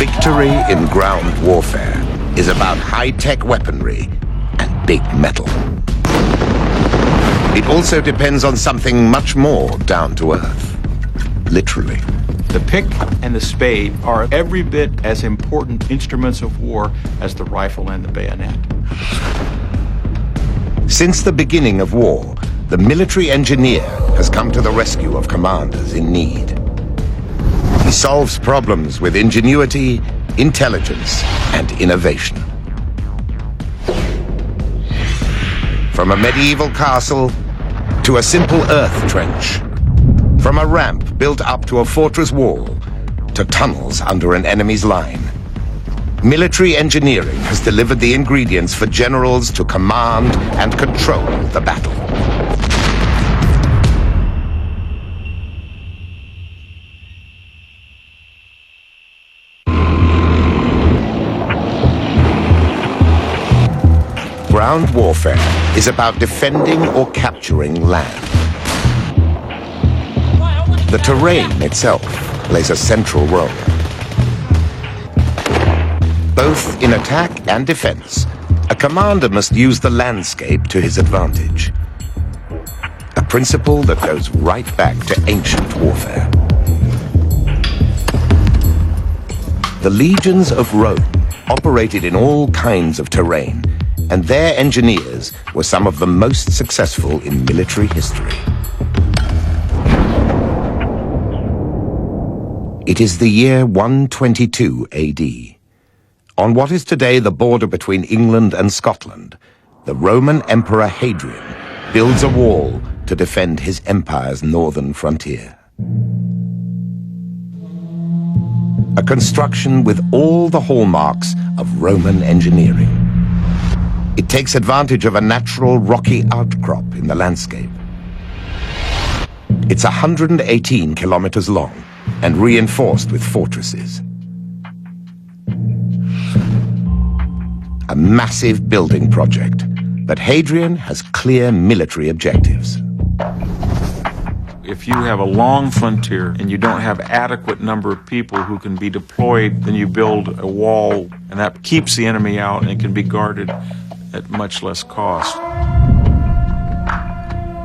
Victory in ground warfare is about high-tech weaponry and big metal. It also depends on something much more down to earth, literally. The pick and the spade are every bit as important instruments of war as the rifle and the bayonet. Since the beginning of war, the military engineer has come to the rescue of commanders in need. He solves problems with ingenuity, intelligence, and innovation. From a medieval castle to a simple earth trench, from a ramp built up to a fortress wall to tunnels under an enemy's line, military engineering has delivered the ingredients for generals to command and control the battle. Ground warfare is about defending or capturing land. The terrain itself plays a central role. Both in attack and defense, a commander must use the landscape to his advantage. A principle that goes right back to ancient warfare. The legions of Rome operated in all kinds of terrain, and their engineers were some of the most successful in military history. It is the year 122 AD. On what is today the border between England and Scotland, the Roman Emperor Hadrian builds a wall to defend his empire's northern frontier. A construction with all the hallmarks of Roman engineering. It takes advantage of a natural rocky outcrop in the landscape. It's 118 kilometers long and reinforced with fortresses. A massive building project, but Hadrian has clear military objectives. If you have a long frontier and you don't have adequate number of people who can be deployed, then you build a wall, and that keeps the enemy out and it can be guarded at much less cost.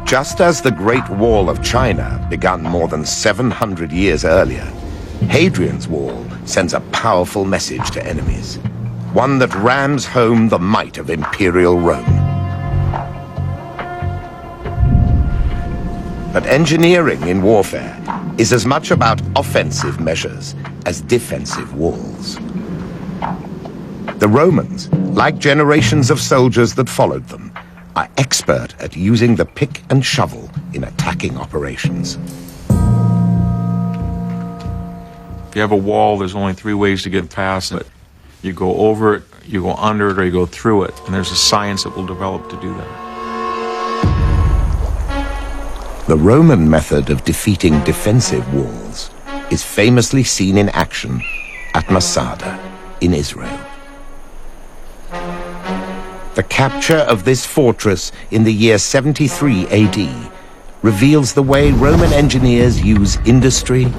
Just as the Great Wall of China began more than 700 years earlier, Hadrian's Wall sends a powerful message to enemies, one that rams home the might of Imperial Rome. But engineering in warfare is as much about offensive measures as defensive walls. The Romans, like generations of soldiers that followed them, are expert at using the pick and shovel in attacking operations. If you have a wall, there's only 3 ways to get past it. You go over it, you go under it, or you go through it. And there's a science that will develop to do that. The Roman method of defeating defensive walls is famously seen in action at Masada in Israel. The capture of this fortress in the year 73 AD reveals the way Roman engineers use industry,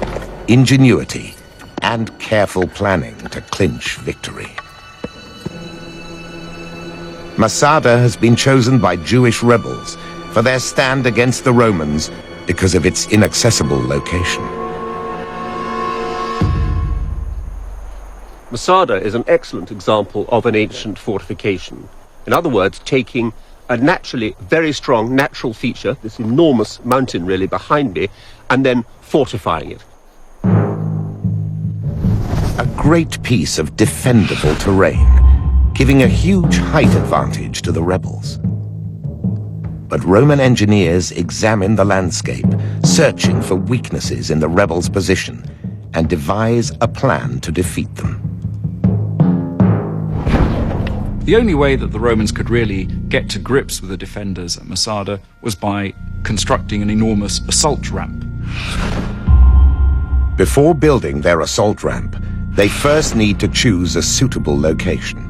ingenuity, and careful planning to clinch victory. Masada has been chosen by Jewish rebels for their stand against the Romans because of its inaccessible location. Masada is an excellent example of an ancient fortification. In other words, taking a naturally very strong natural feature, this enormous mountain really behind me, and then fortifying it. A great piece of defendable terrain, giving a huge height advantage to the rebels. But Roman engineers examine the landscape, searching for weaknesses in the rebels' position, and devise a plan to defeat them. The only way that the Romans could really get to grips with the defenders at Masada was by constructing an enormous assault ramp. Before building their assault ramp, they first need to choose a suitable location.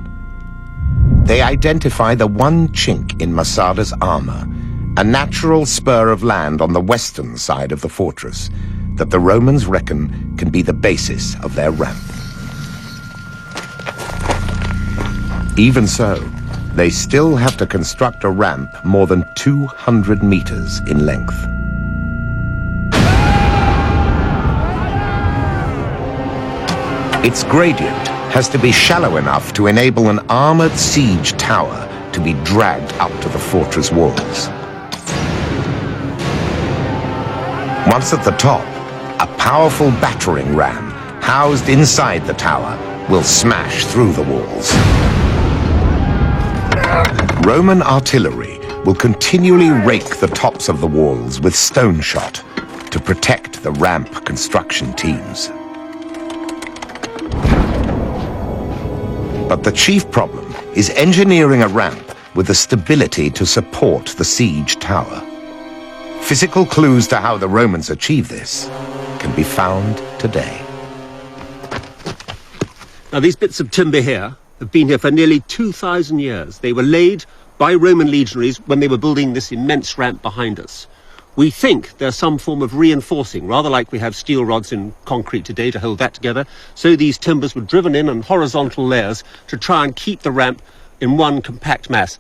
They identify the one chink in Masada's armor, a natural spur of land on the western side of the fortress that the Romans reckon can be the basis of their ramp. Even so, they still have to construct a ramp more than 200 meters in length. Its gradient has to be shallow enough to enable an armored siege tower to be dragged up to the fortress walls. Once at the top, a powerful battering ram housed inside the tower will smash through the walls. Roman artillery will continually rake the tops of the walls with stone shot to protect the ramp construction teams. But the chief problem is engineering a ramp with the stability to support the siege tower. Physical clues to how the Romans achieved this can be found today. Now, these bits of timber here have been here for nearly 2,000 years. They were laid by Roman legionaries when they were building this immense ramp behind us. We think there's some form of reinforcing, rather like we have steel rods in concrete today to hold that together. So these timbers were driven in on horizontal layers to try and keep the ramp in one compact mass.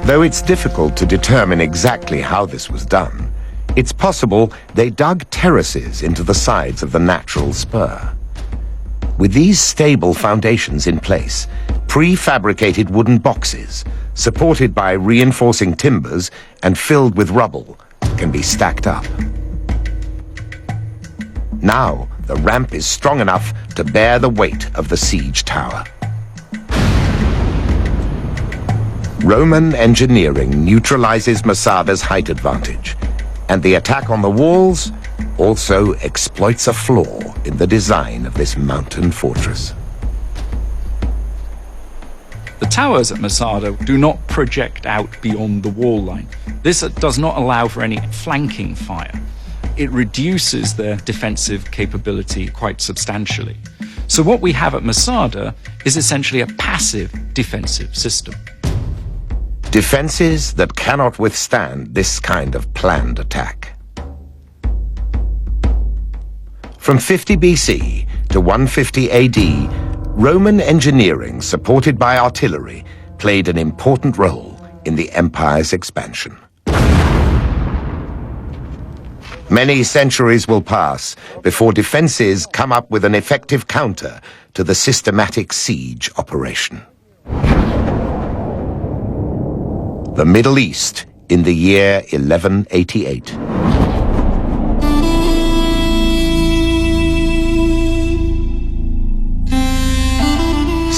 Though it's difficult to determine exactly how this was done, it's possible they dug terraces into the sides of the natural spur. With these stable foundations in place, prefabricated wooden boxes, supported by reinforcing timbers and filled with rubble, can be stacked up. Now, the ramp is strong enough to bear the weight of the siege tower. Roman engineering neutralizes Masada's height advantage, and the attack on the walls also exploits a flaw in the design of this mountain fortress. The towers at Masada do not project out beyond the wall line. This does not allow for any flanking fire. It reduces their defensive capability quite substantially. So what we have at Masada is essentially a passive defensive system. Defenses that cannot withstand this kind of planned attack. From 50 BC to 150 AD, Roman engineering supported by artillery played an important role in the empire's expansion. Many centuries will pass before defenses come up with an effective counter to the systematic siege operation. The Middle East in the year 1188.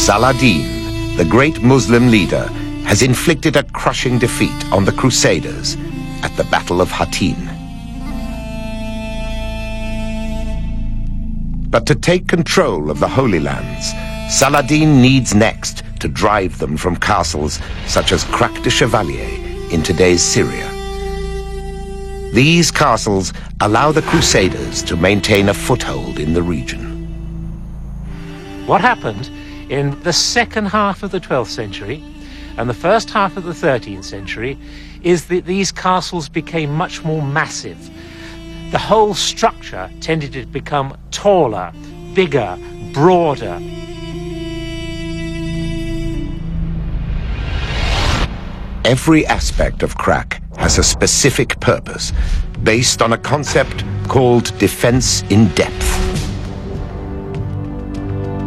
Saladin, the great Muslim leader, has inflicted a crushing defeat on the Crusaders at the Battle of Hattin. But to take control of the Holy Lands, Saladin needs next to drive them from castles such as Crac de Chevalier in today's Syria. These castles allow the Crusaders to maintain a foothold in the region. What happened in the second half of the 12th century and the first half of the 13th century is that these castles became much more massive. The whole structure tended to become taller, bigger, broader. Every aspect of Crac has a specific purpose, based on a concept called defense in depth.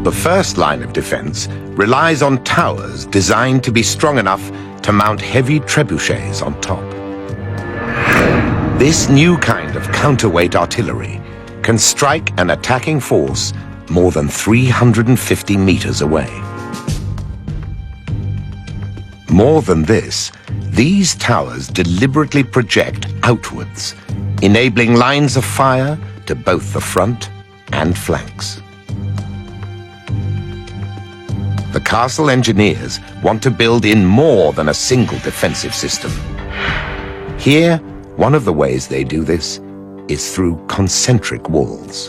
The first line of defense relies on towers designed to be strong enough to mount heavy trebuchets on top. This new kind of counterweight artillery can strike an attacking force more than 350 meters away. More than this, these towers deliberately project outwards, enabling lines of fire to both the front and flanks. The castle engineers want to build in more than a single defensive system. Here, one of the ways they do this is through concentric walls.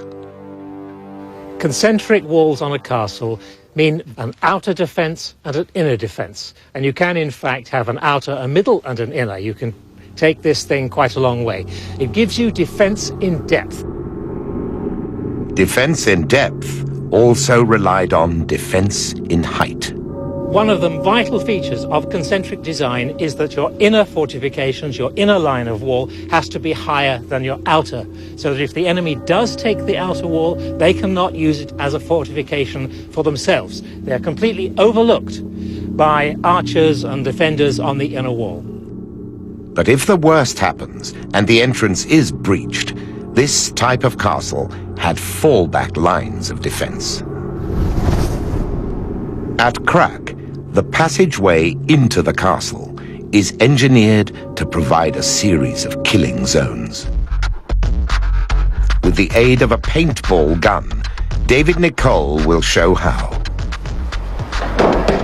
Concentric walls on a castle mean an outer defense and an inner defense. And you can, in fact, have an outer, a middle, and an inner. You can take this thing quite a long way. It gives you defense in depth. Defense in depth also relied on defense in height. One of the vital features of concentric design is that your inner fortifications, your inner line of wall, has to be higher than your outer, so that if the enemy does take the outer wall, they cannot use it as a fortification for themselves. They are completely overlooked by archers and defenders on the inner wall. But if the worst happens and the entrance is breached, this type of castle had fallback lines of defense. At Krak, the passageway into the castle is engineered to provide a series of killing zones. With the aid of a paintball gun, David Nicole will show how.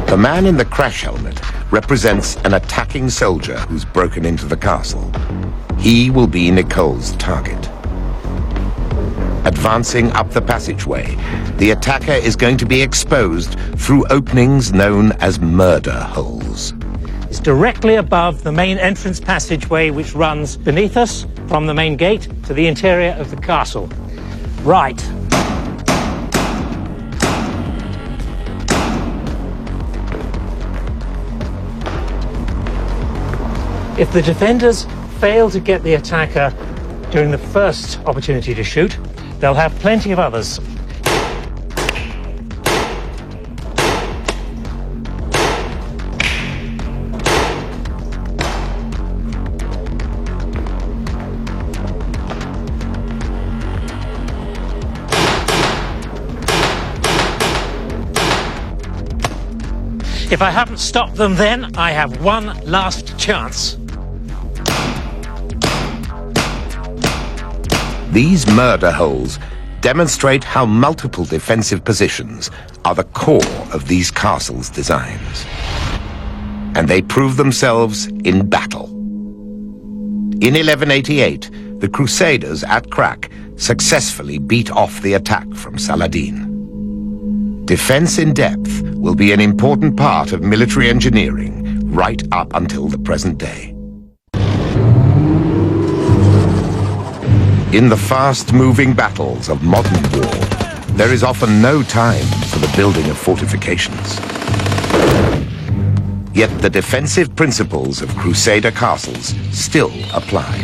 The man in the crash helmet represents an attacking soldier who's broken into the castle. He will be Nicole's target. Advancing up the passageway, the attacker is going to be exposed through openings known as murder holes. It's directly above the main entrance passageway, which runs beneath us from the main gate to the interior of the castle. Right. If the defenders fail to get the attacker during the first opportunity to shoot, they'll have plenty of others. If I haven't stopped them then, I have one last chance. These murder holes demonstrate how multiple defensive positions are the core of these castles' designs. And they prove themselves in battle. In 1188, the Crusaders at Krak successfully beat off the attack from Saladin. Defense in depth will be an important part of military engineering right up until the present day. In the fast-moving battles of modern war, there is often no time for the building of fortifications. Yet the defensive principles of Crusader castles still apply.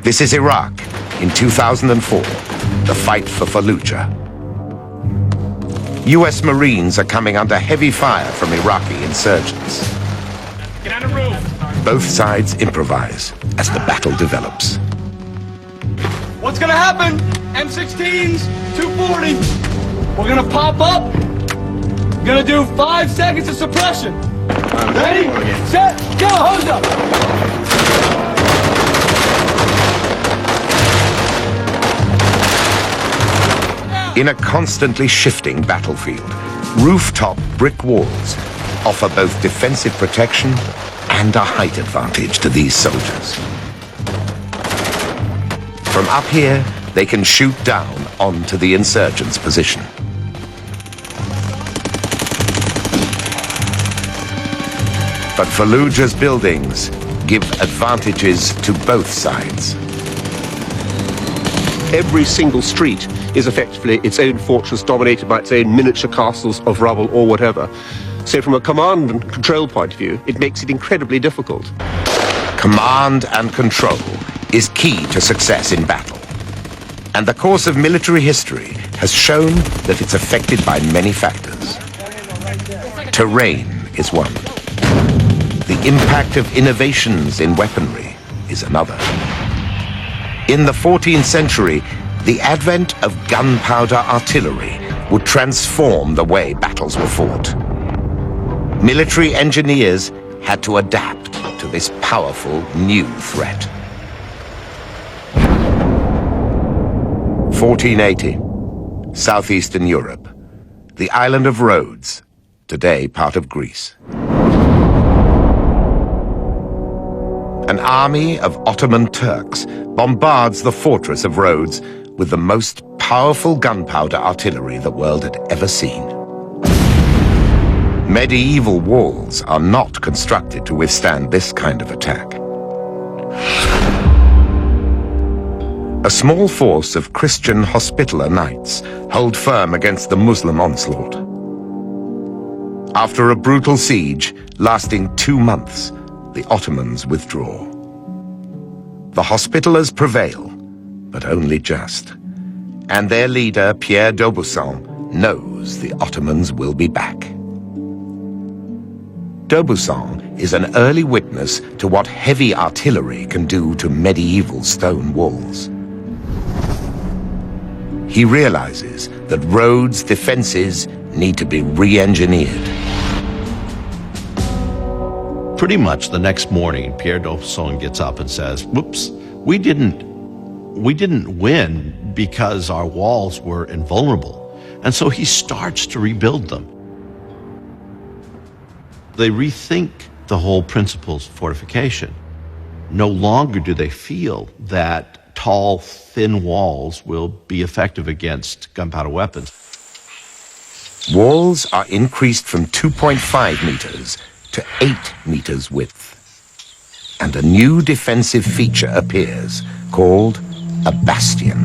This is Iraq in 2004, the fight for Fallujah. US Marines are coming under heavy fire from Iraqi insurgents. Get on the roof! Both sides improvise as the battle develops. What's gonna happen? M16s, 240. We're gonna pop up. We're gonna do 5 seconds of suppression. Ready, set, go, hose up. In a constantly shifting battlefield, rooftop brick walls offer both defensive protection and a height advantage to these soldiers. From up here, they can shoot down onto the insurgents' position. But Fallujah's buildings give advantages to both sides. Every single street is effectively its own fortress dominated by its own miniature castles of rubble or whatever. So from a command and control point of view, it makes it incredibly difficult. Command and control is key to success in battle. And the course of military history has shown that it's affected by many factors. Terrain is one. The impact of innovations in weaponry is another. In the 14th century, the advent of gunpowder artillery would transform the way battles were fought. Military engineers had to adapt to this powerful new threat. 1480, southeastern Europe, the island of Rhodes, today part of Greece. An army of Ottoman Turks bombards the fortress of Rhodes with the most powerful gunpowder artillery the world had ever seen. Medieval walls are not constructed to withstand this kind of attack. A small force of Christian Hospitaller knights hold firm against the Muslim onslaught. After a brutal siege lasting 2 months, the Ottomans withdraw. The Hospitallers prevail, but only just. And their leader, Pierre d'Aubusson, knows the Ottomans will be back. D'Aubusson is an early witness to what heavy artillery can do to medieval stone walls. He realizes that Rhodes' defenses need to be re-engineered. Pretty much the next morning, Pierre d'Aubusson gets up and says, whoops, we didn't win because our walls were invulnerable. And so he starts to rebuild them. They rethink the whole principles of fortification. No longer do they feel that tall, thin walls will be effective against gunpowder weapons. Walls are increased from 2.5 meters to 8 meters width. And a new defensive feature appears, called a bastion.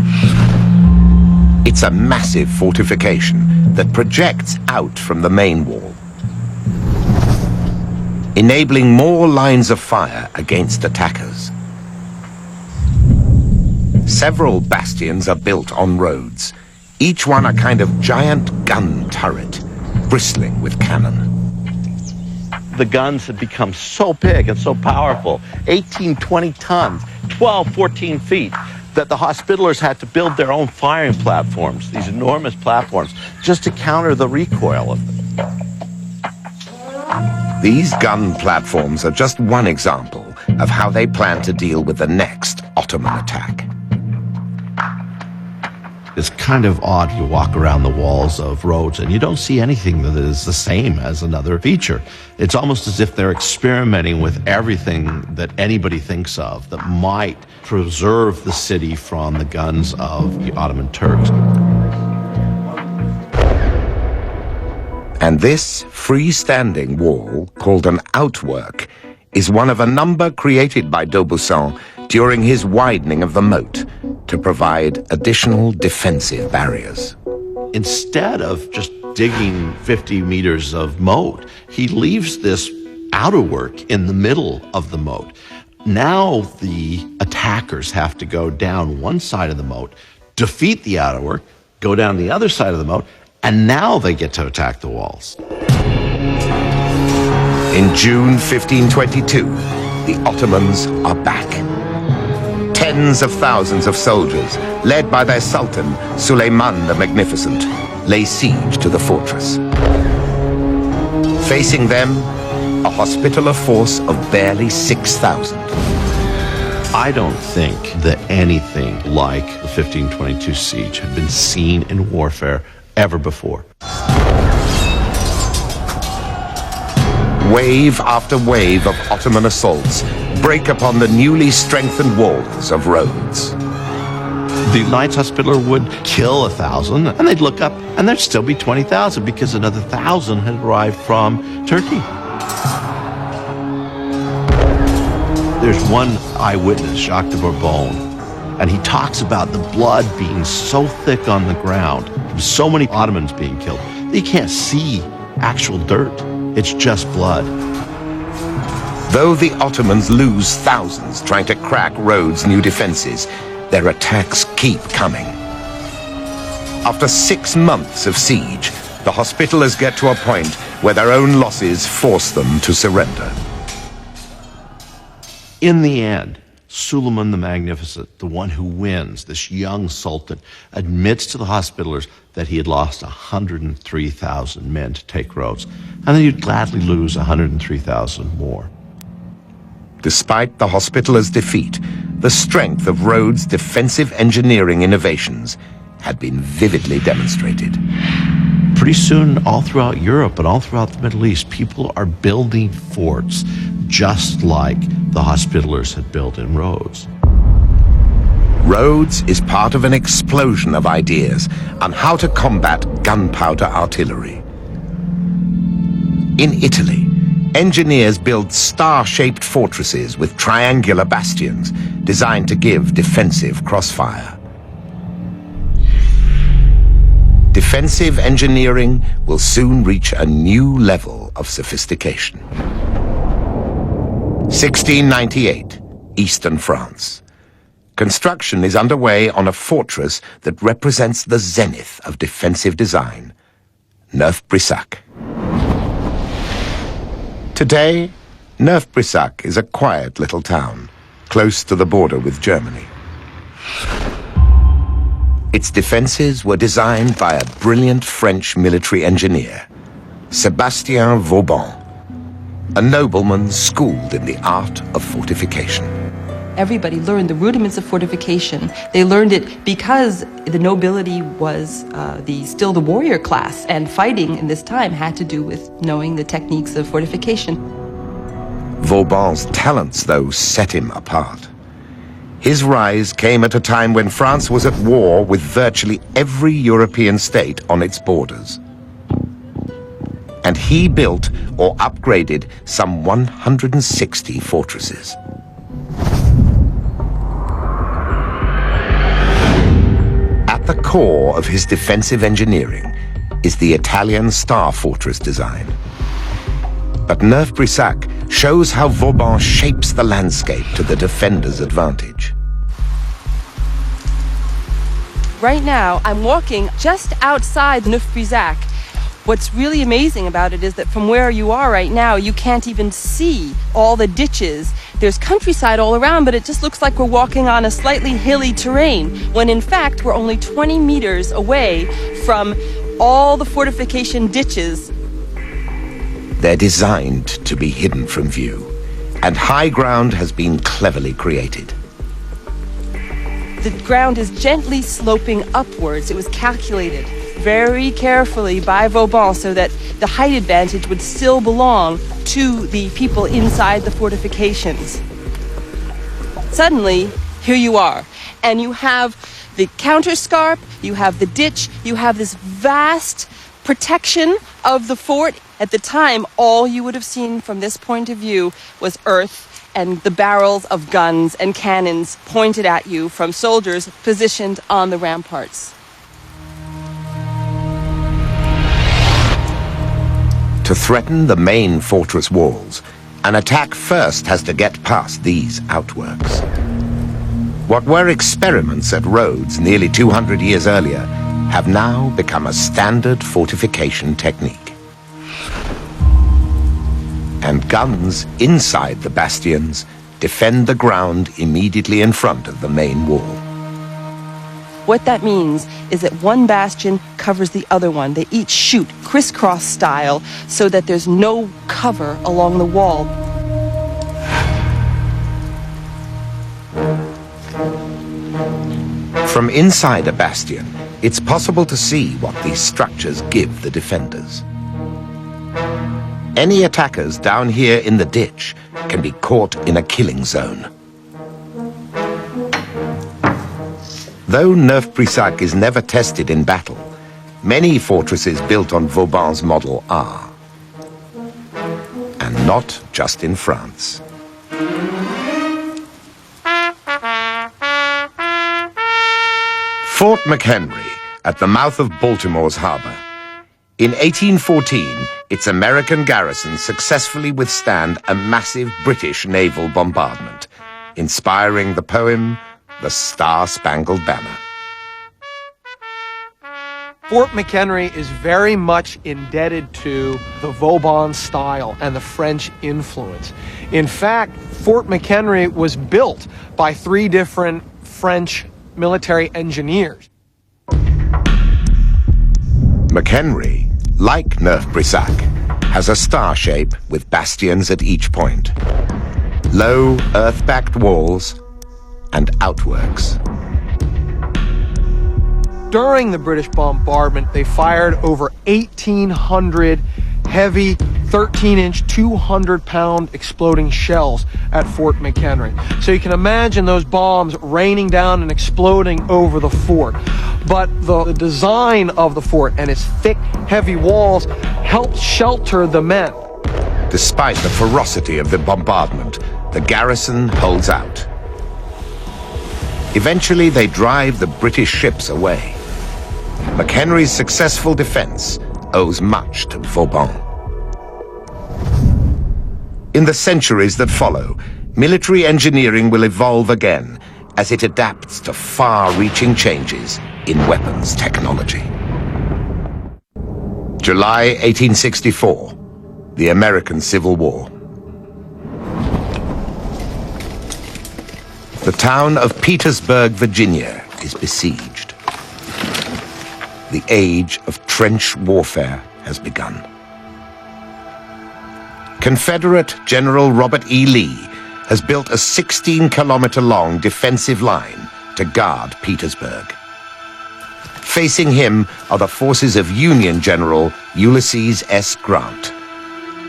It's a massive fortification that projects out from the main wall, enabling more lines of fire against attackers. Several bastions are built on roads, each one a kind of giant gun turret, bristling with cannon. The guns had become so big and so powerful, 18, 20 tons, 12, 14 feet, that the Hospitallers had to build their own firing platforms, these enormous platforms, just to counter the recoil of them. These gun platforms are just one example of how they plan to deal with the next Ottoman attack. It's kind of odd. You walk around the walls of Rhodes and you don't see anything that is the same as another feature. It's almost as if they're experimenting with everything that anybody thinks of that might preserve the city from the guns of the Ottoman Turks. And this freestanding wall, called an outwork, is one of a number created by d'Aubusson during his widening of the moat to provide additional defensive barriers. Instead of just digging 50 meters of moat, he leaves this outerwork in the middle of the moat. Now the attackers have to go down one side of the moat, defeat the outerwork, go down the other side of the moat, and now they get to attack the walls. In June 1522, the Ottomans are back. Tens of thousands of soldiers, led by their Sultan, Suleiman the Magnificent, lay siege to the fortress. Facing them, a Hospitaller force of barely 6,000. I don't think that anything like the 1522 siege had been seen in warfare ever before. Wave after wave of Ottoman assaults break upon the newly strengthened walls of Rhodes. The Knights Hospitaller would kill 1,000, and they'd look up, and there'd still be 20,000 because another 1,000 had arrived from Turkey. There's one eyewitness, Jacques de Bourbon, and he talks about the blood being so thick on the ground, so many Ottomans being killed, that you can't see actual dirt. It's just blood. Though the Ottomans lose thousands trying to crack Rhodes' new defenses, their attacks keep coming. After 6 months of siege, the Hospitallers get to a point where their own losses force them to surrender. In the end, Suleiman the Magnificent, the one who wins, this young sultan, admits to the Hospitallers that he had lost 103,000 men to take Rhodes, and that he'd gladly lose 103,000 more. Despite the Hospitallers' defeat, the strength of Rhodes' defensive engineering innovations had been vividly demonstrated. Pretty soon, all throughout Europe and all throughout the Middle East, people are building forts just like the Hospitallers had built in Rhodes. Rhodes is part of an explosion of ideas on how to combat gunpowder artillery. In Italy, engineers build star-shaped fortresses with triangular bastions designed to give defensive crossfire. Defensive engineering will soon reach a new level of sophistication. 1698, Eastern France. Construction is underway on a fortress that represents the zenith of defensive design, Neuf-Brissac. Today, Neuf-Brissac is a quiet little town, close to the border with Germany. Its defenses were designed by a brilliant French military engineer, Sébastien Vauban, a nobleman schooled in the art of fortification. Everybody learned the rudiments of fortification. They learned it because the nobility was still the warrior class, and fighting in this time had to do with knowing the techniques of fortification. Vauban's talents, though, set him apart. His rise came at a time when France was at war with virtually every European state on its borders. And he built or upgraded some 160 fortresses. At the core of his defensive engineering is the Italian star fortress design. But Neuf-Brissac shows how Vauban shapes the landscape to the defender's advantage. Right now, I'm walking just outside Neuf-Brissac. What's really amazing about it is that from where you are right now, you can't even see all the ditches. There's countryside all around, but it just looks like we're walking on a slightly hilly terrain, when in fact we're only 20 meters away from all the fortification ditches. They're designed to be hidden from view, and high ground has been cleverly created. The ground is gently sloping upwards. It was calculated very carefully by Vauban so that the height advantage would still belong to the people inside the fortifications. Suddenly, here you are, and you have the counterscarp, you have the ditch, you have this vast protection of the fort. At the time, all you would have seen from this point of view was earth and the barrels of guns and cannons pointed at you from soldiers positioned on the ramparts. To threaten the main fortress walls, an attack first has to get past these outworks. What were experiments at Rhodes nearly 200 years earlier have now become a standard fortification technique. And guns inside the bastions defend the ground immediately in front of the main wall. What that means is that one bastion covers the other one. They each shoot crisscross style so that there's no cover along the wall. From inside a bastion, it's possible to see what these structures give the defenders. Any attackers down here in the ditch can be caught in a killing zone. Though Neuf-Brissac is never tested in battle, many fortresses built on Vauban's model are. And not just in France. Fort McHenry, at the mouth of Baltimore's harbor. In 1814, its American garrison successfully withstand a massive British naval bombardment, inspiring the poem, The Star-Spangled Banner. Fort McHenry is very much indebted to the Vauban style and the French influence. In fact, Fort McHenry was built by 3 different French military engineers. McHenry, like Neuf-Brissac, has a star shape with bastions at each point, low earth-backed walls, and outworks. During the British bombardment, they fired over 1,800 heavy 13-inch, 200-pound exploding shells at Fort McHenry. So you can imagine those bombs raining down and exploding over the fort. But the design of the fort and its thick, heavy walls helped shelter the men. Despite the ferocity of the bombardment, the garrison holds out. Eventually, they drive the British ships away. McHenry's successful defense owes much to Vauban. In the centuries that follow, military engineering will evolve again as it adapts to far-reaching changes in weapons technology. July 1864, the American Civil War. The town of Petersburg, Virginia, is besieged. The age of trench warfare has begun. Confederate General Robert E. Lee has built a 16-kilometer-long defensive line to guard Petersburg. Facing him are the forces of Union General Ulysses S. Grant.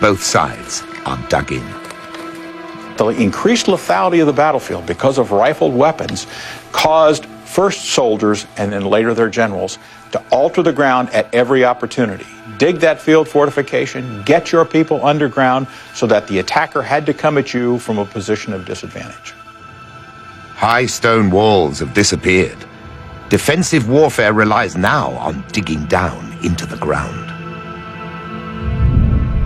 Both sides are dug in. The increased lethality of the battlefield because of rifled weapons caused first soldiers and then later their generals to alter the ground at every opportunity. Dig that field fortification, get your people underground so that the attacker had to come at you from a position of disadvantage. High stone walls have disappeared. Defensive warfare relies now on digging down into the ground.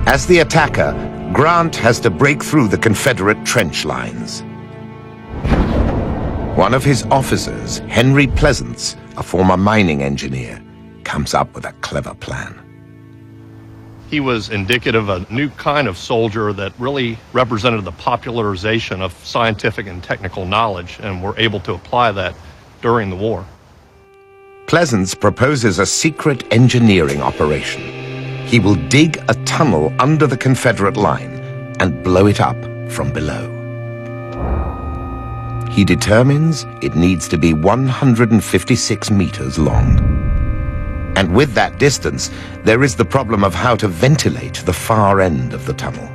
As the attacker, Grant has to break through the Confederate trench lines. One of his officers, Henry Pleasants, a former mining engineer, comes up with a clever plan. He was indicative of a new kind of soldier that really represented the popularization of scientific and technical knowledge, and were able to apply that during the war. Pleasants proposes a secret engineering operation. He will dig a tunnel under the Confederate line and blow it up from below. He determines it needs to be 156 meters long. And with that distance, there is the problem of how to ventilate the far end of the tunnel.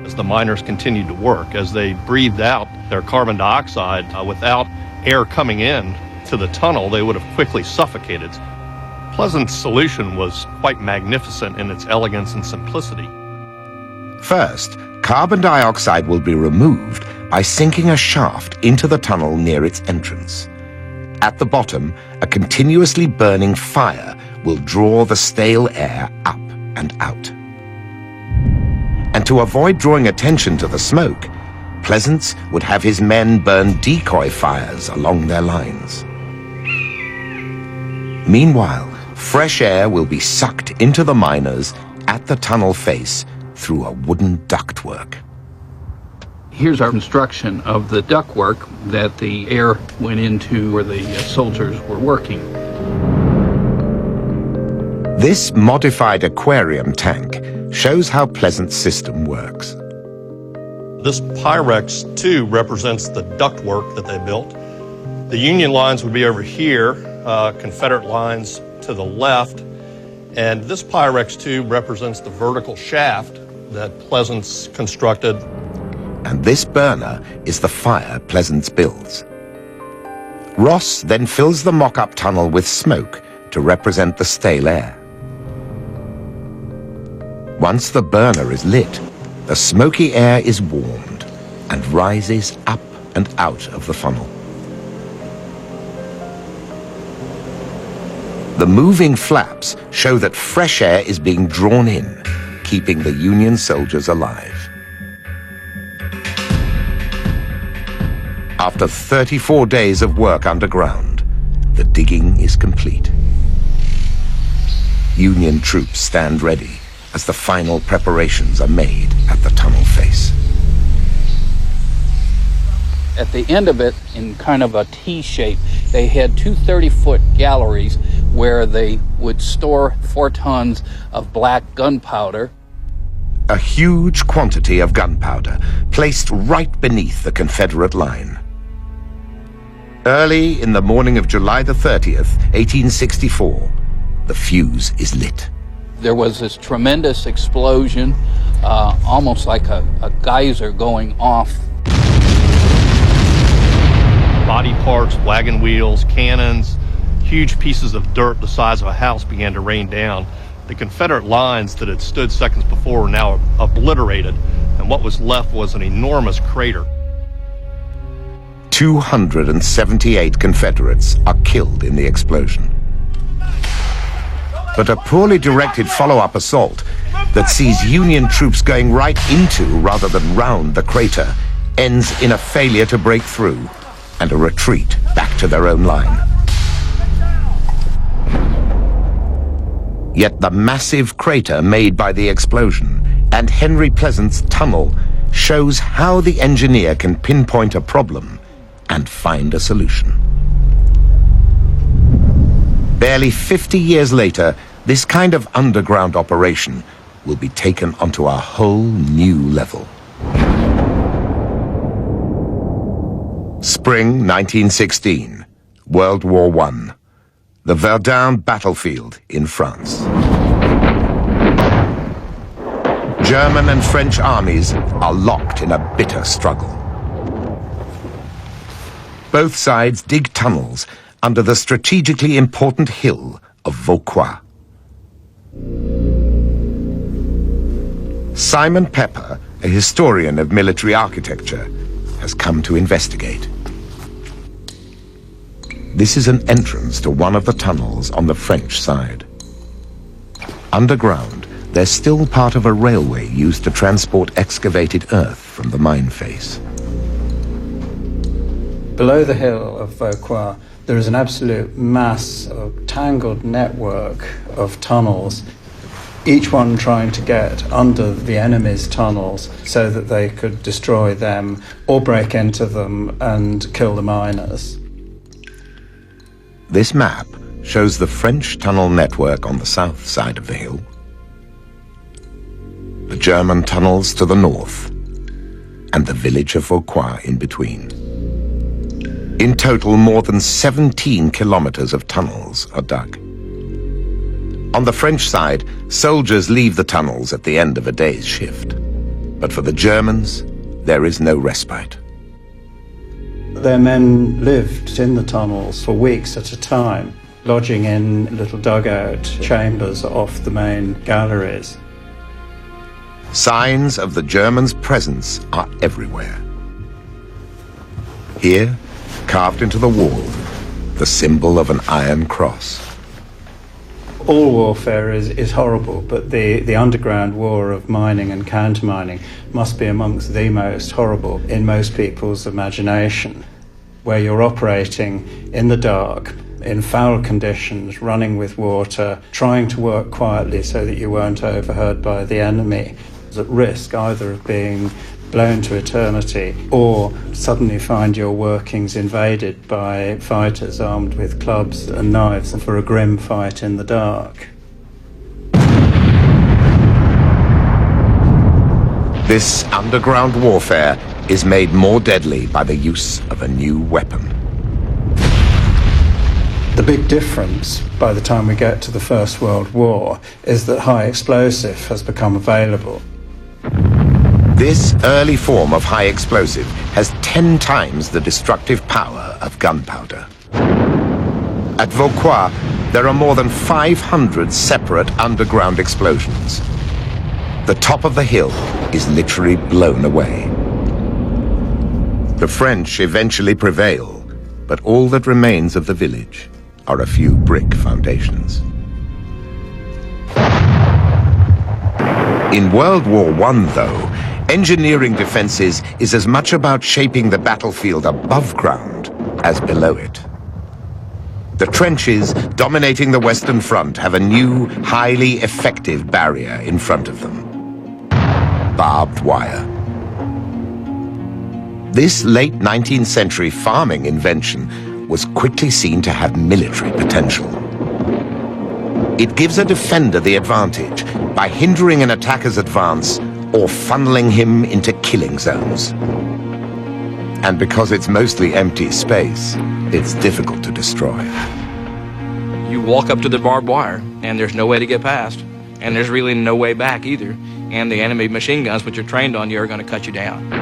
As the miners continued to work, as they breathed out their carbon dioxide without air coming in to the tunnel, they would have quickly suffocated. Pleasant's solution was quite magnificent in its elegance and simplicity. First, carbon dioxide will be removed by sinking a shaft into the tunnel near its entrance. At the bottom, a continuously burning fire will draw the stale air up and out. And to avoid drawing attention to the smoke, Pleasants would have his men burn decoy fires along their lines. Meanwhile, fresh air will be sucked into the miners at the tunnel face through a wooden ductwork. Here's our construction of the ductwork that the air went into where the soldiers were working. This modified aquarium tank shows how Pleasant's system works. This Pyrex 2 represents the ductwork that they built. The Union lines would be over here, Confederate lines to the left, and this Pyrex 2 represents the vertical shaft that Pleasants constructed. And this burner is the fire Pleasants builds. Ross then fills the mock-up tunnel with smoke to represent the stale air. Once the burner is lit, the smoky air is warmed and rises up and out of the funnel. The moving flaps show that fresh air is being drawn in, keeping the Union soldiers alive. After 34 days of work underground, the digging is complete. Union troops stand ready as the final preparations are made at the tunnel face. At the end of it, in kind of a T shape, they had two 30-foot galleries where they would store 4 tons of black gunpowder. A huge quantity of gunpowder placed right beneath the Confederate line. Early in the morning of July the 30th, 1864, the fuse is lit. There was this tremendous explosion, almost like a geyser going off. Body parts, wagon wheels, cannons, huge pieces of dirt the size of a house began to rain down The Confederate lines that had stood seconds before were now obliterated, and what was left was an enormous crater. 278 Confederates are killed in the explosion. But a poorly directed follow-up assault that sees Union troops going right into rather than round the crater ends in a failure to break through and a retreat back to their own line. Yet the massive crater made by the explosion and Henry Pleasant's tunnel shows how the engineer can pinpoint a problem and find a solution. Barely 50 years later, this kind of underground operation will be taken onto a whole new level. Spring 1916, World War I. The Verdun battlefield in France. German and French armies are locked in a bitter struggle. Both sides dig tunnels under the strategically important hill of Vauquois. Simon Pepper, a historian of military architecture, has come to investigate. This is an entrance to one of the tunnels on the French side. Underground, they're still part of a railway used to transport excavated earth from the mine face. Below the hill of Vauquois, there is an absolute mass of tangled network of tunnels, each one trying to get under the enemy's tunnels so that they could destroy them or break into them and kill the miners. This map shows the French tunnel network on the south side of the hill, the German tunnels to the north, and the village of Vauquois in between. In total, more than 17 kilometers of tunnels are dug. On the French side, soldiers leave the tunnels at the end of a day's shift. But for the Germans, there is no respite. Their men lived in the tunnels for weeks at a time, lodging in little dugout chambers off the main galleries. Signs of the Germans' presence are everywhere. Here, carved into the wall, the symbol of an iron cross. All warfare is horrible, but the underground war of mining and countermining must be amongst the most horrible in most people's imagination, where you're operating in the dark, in foul conditions, running with water, trying to work quietly so that you weren't overheard by the enemy, at risk either of being blown to eternity or suddenly find your workings invaded by fighters armed with clubs and knives for a grim fight in the dark. This underground warfare is made more deadly by the use of a new weapon. The big difference by the time we get to the First World War is that high explosive has become available. This early form of high explosive has 10 times the destructive power of gunpowder. At Vauquois, there are more than 500 separate underground explosions. The top of the hill is literally blown away. The French eventually prevail, but all that remains of the village are a few brick foundations. In World War I, though, engineering defenses is as much about shaping the battlefield above ground as below it. The trenches dominating the Western Front have a new, highly effective barrier in front of them: barbed wire. This late 19th century farming invention was quickly seen to have military potential. It gives a defender the advantage by hindering an attacker's advance or funneling him into killing zones. And because it's mostly empty space, it's difficult to destroy. You walk up to the barbed wire, and there's no way to get past. And there's really no way back either. And the enemy machine guns, which are trained on you, are going to cut you down.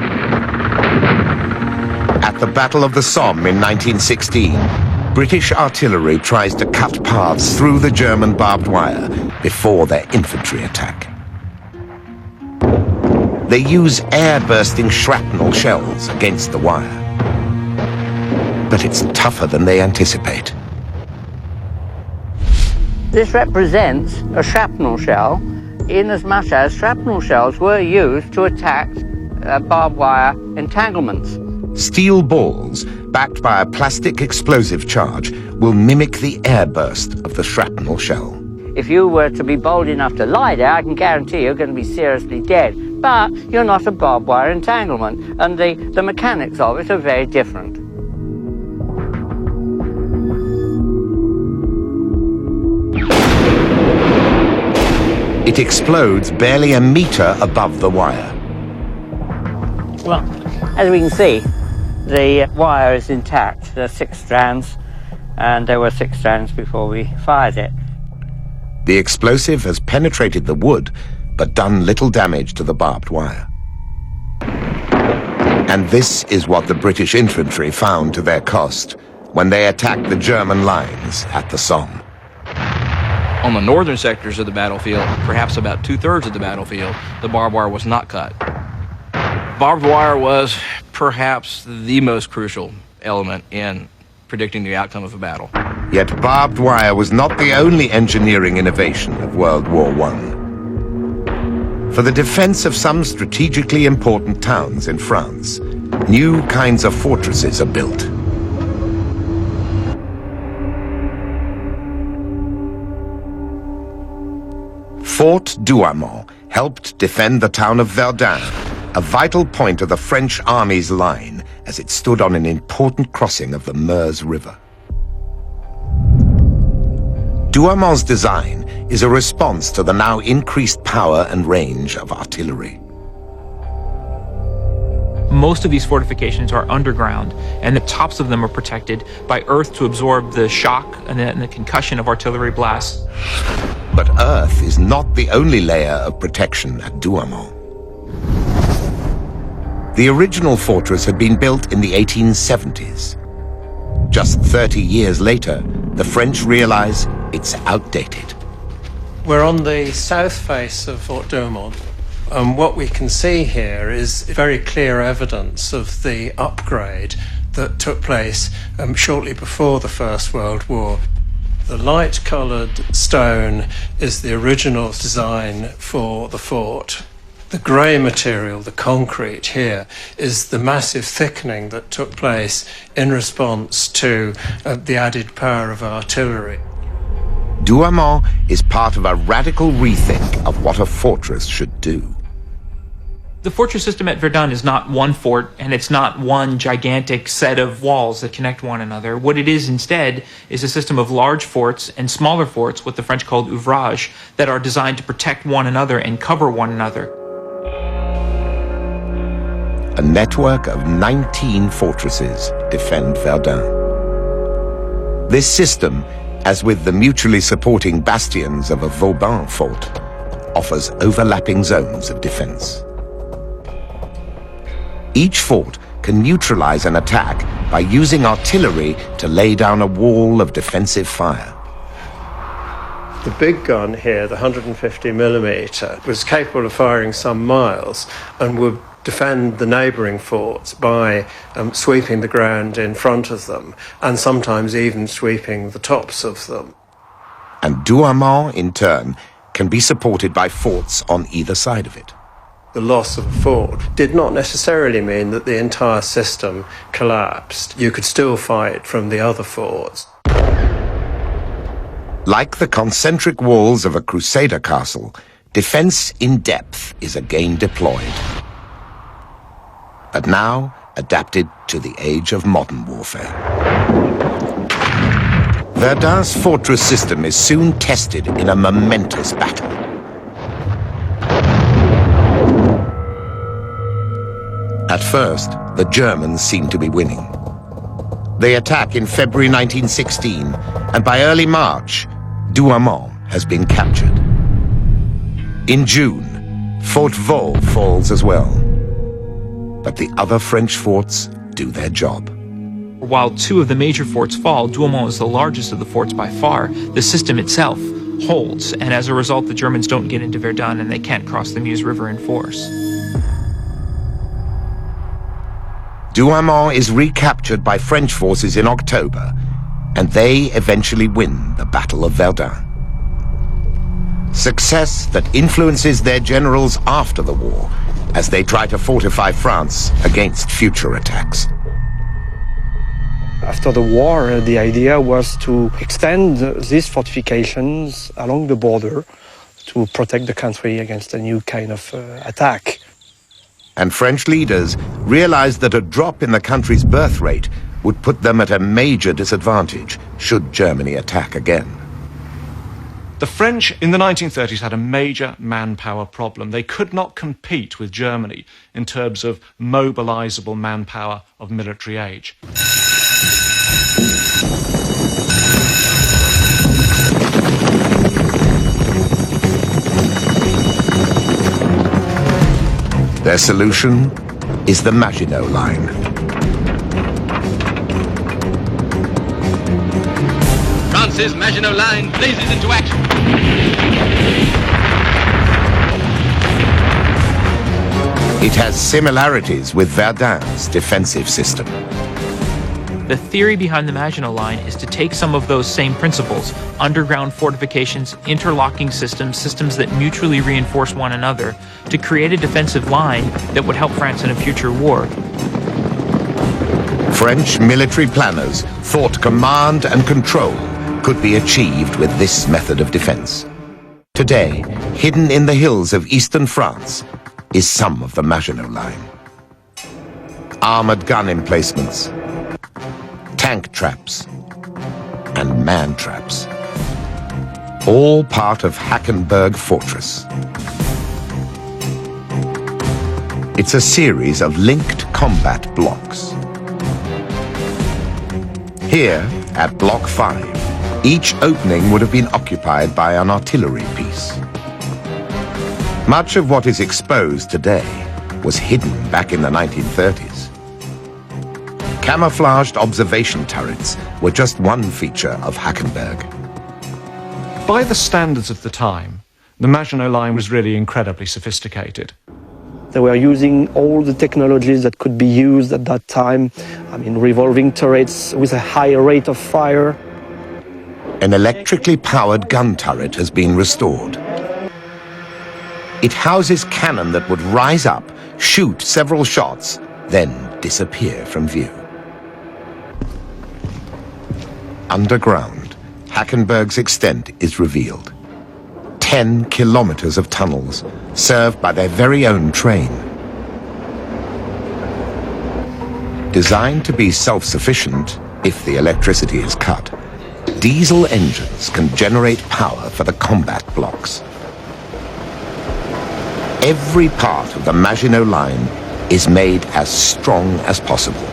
At the Battle of the Somme in 1916, British artillery tries to cut paths through the German barbed wire before their infantry attack. They use air-bursting shrapnel shells against the wire. But it's tougher than they anticipate. This represents a shrapnel shell, in as much as shrapnel shells were used to attack barbed wire entanglements. Steel balls, backed by a plastic explosive charge, will mimic the airburst of the shrapnel shell. If you were to be bold enough to lie there, I can guarantee you're going to be seriously dead. But you're not a barbed wire entanglement, and the mechanics of it are very different. It explodes barely a meter above the wire. Well, as we can see, the wire is intact. There are 6 strands, and there were 6 strands before we fired it. The explosive has penetrated the wood, but done little damage to the barbed wire. And this is what the British infantry found to their cost when they attacked the German lines at the Somme. On the northern sectors of the battlefield, perhaps about 2/3 of the battlefield, the barbed wire was not cut. Barbed wire was perhaps the most crucial element in predicting the outcome of a battle. Yet barbed wire was not the only engineering innovation of World War I. For the defense of some strategically important towns in France, new kinds of fortresses are built. Fort Douaumont helped defend the town of Verdun, a vital point of the French army's line as it stood on an important crossing of the Meuse River. Douaumont's design is a response to the now increased power and range of artillery. Most of these fortifications are underground, and the tops of them are protected by earth to absorb the shock and the concussion of artillery blasts. But earth is not the only layer of protection at Douaumont. The original fortress had been built in the 1870s. Just 30 years later, the French realize it's outdated. We're on the south face of Fort Douaumont. What we can see here is very clear evidence of the upgrade that took place shortly before the First World War. The light-coloured stone is the original design for the fort. The grey material, the concrete here, is the massive thickening that took place in response to the added power of artillery. Douaumont is part of a radical rethink of what a fortress should do. The fortress system at Verdun is not one fort, and it's not one gigantic set of walls that connect one another. What it is instead is a system of large forts and smaller forts, what the French called ouvrages, that are designed to protect one another and cover one another. A network of 19 fortresses defend Verdun. This system, as with the mutually supporting bastions of a Vauban fort, offers overlapping zones of defense. Each fort can neutralize an attack by using artillery to lay down a wall of defensive fire. The big gun here, the 150mm, was capable of firing some miles and would defend the neighbouring forts by sweeping the ground in front of them and sometimes even sweeping the tops of them. And Douaumont, in turn, can be supported by forts on either side of it. The loss of a fort did not necessarily mean that the entire system collapsed. You could still fight from the other forts. Like the concentric walls of a Crusader castle, defense in depth is again deployed. But now adapted to the age of modern warfare. Verdun's fortress system is soon tested in a momentous battle. At first, the Germans seem to be winning. They attack in February 1916, and by early March, Douaumont has been captured. In June, Fort Vaux falls as well. But the other French forts do their job. While two of the major forts fall, Douaumont is the largest of the forts by far, the system itself holds, and as a result the Germans don't get into Verdun and they can't cross the Meuse River in force. Douaumont is recaptured by French forces in October, and they eventually win the Battle of Verdun. Success that influences their generals after the war as they try to fortify France against future attacks. After the war, the idea was to extend these fortifications along the border to protect the country against a new kind of attack. And French leaders realized that a drop in the country's birth rate would put them at a major disadvantage should Germany attack again. The French in the 1930s had a major manpower problem. They could not compete with Germany in terms of mobilizable manpower of military age. Their solution is the Maginot Line. France's Maginot Line blazes into action. It has similarities with Verdun's defensive system. The theory behind the Maginot Line is to take some of those same principles, underground fortifications, interlocking systems, systems that mutually reinforce one another, to create a defensive line that would help France in a future war. French military planners thought command and control could be achieved with this method of defense. Today, hidden in the hills of eastern France, is some of the Maginot Line. Armored gun emplacements, tank traps, and man traps. All part of Hackenberg Fortress. It's a series of linked combat blocks. Here, at Block 5, each opening would have been occupied by an artillery piece. Much of what is exposed today was hidden back in the 1930s. Camouflaged observation turrets were just one feature of Hackenberg. By the standards of the time, the Maginot Line was really incredibly sophisticated. They were using all the technologies that could be used at that time. I mean, revolving turrets with a high rate of fire. An electrically powered gun turret has been restored. It houses cannon that would rise up, shoot several shots, then disappear from view. Underground, Hackenberg's extent is revealed. 10 kilometers of tunnels, served by their very own train. Designed to be self-sufficient if the electricity is cut, diesel engines can generate power for the combat blocks. Every part of the Maginot Line is made as strong as possible.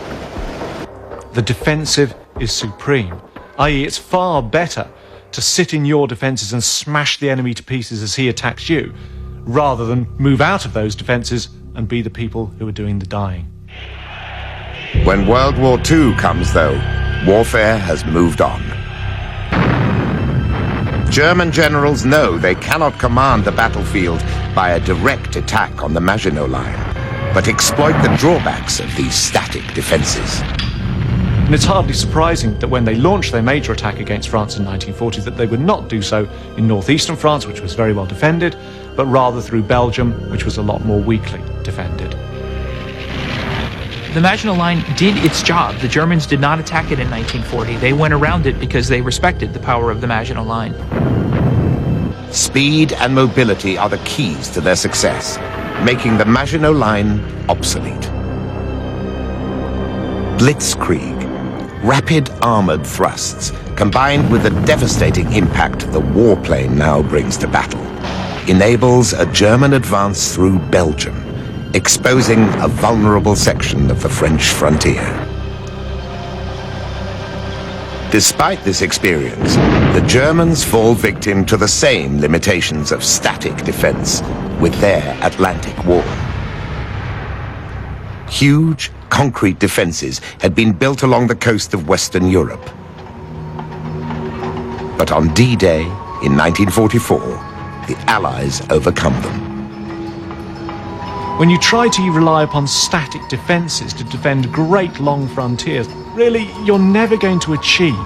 The defensive is supreme, i.e. it's far better to sit in your defences and smash the enemy to pieces as he attacks you, rather than move out of those defences and be the people who are doing the dying. When World War II comes, though, warfare has moved on. German generals know they cannot command the battlefield by a direct attack on the Maginot Line, but exploit the drawbacks of these static defences. And it's hardly surprising that when they launched their major attack against France in 1940, that they would not do so in northeastern France, which was very well defended, but rather through Belgium, which was a lot more weakly defended. The Maginot Line did its job. The Germans did not attack it in 1940. They went around it because they respected the power of the Maginot Line. Speed and mobility are the keys to their success, making the Maginot Line obsolete. Blitzkrieg, rapid armored thrusts, combined with the devastating impact the warplane now brings to battle, enables a German advance through Belgium, exposing a vulnerable section of the French frontier. Despite this experience, the Germans fall victim to the same limitations of static defense with their Atlantic Wall. Huge, concrete defenses had been built along the coast of Western Europe. But on D-Day in 1944, the Allies overcome them. When you try to rely upon static defences to defend great long frontiers, really, you're never going to achieve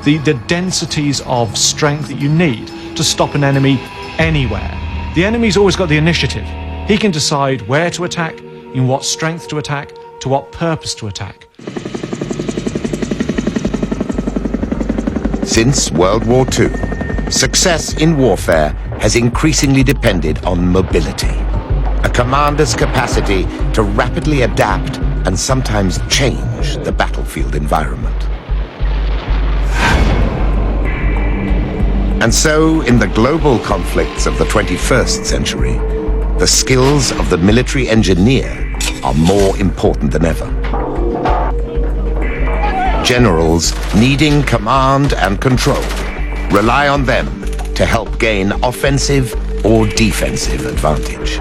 the densities of strength that you need to stop an enemy anywhere. The enemy's always got the initiative. He can decide where to attack, in what strength to attack, to what purpose to attack. Since World War II, success in warfare has increasingly depended on mobility, a commander's capacity to rapidly adapt and sometimes change the battlefield environment. And so, in the global conflicts of the 21st century, the skills of the military engineer are more important than ever. Generals needing command and control rely on them to help gain offensive or defensive advantage.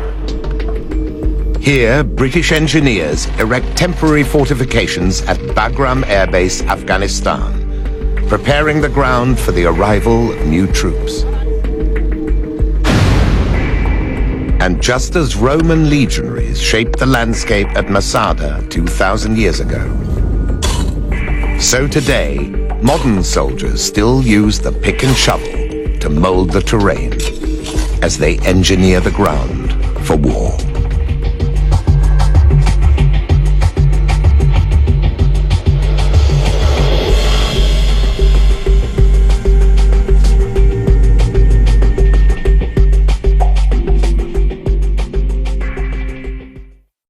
Here, British engineers erect temporary fortifications at Bagram Air Base, Afghanistan, preparing the ground for the arrival of new troops. And just as Roman legionaries shaped the landscape at Masada 2,000 years ago, so today, modern soldiers still use the pick and shovel to mold the terrain as they engineer the ground for war.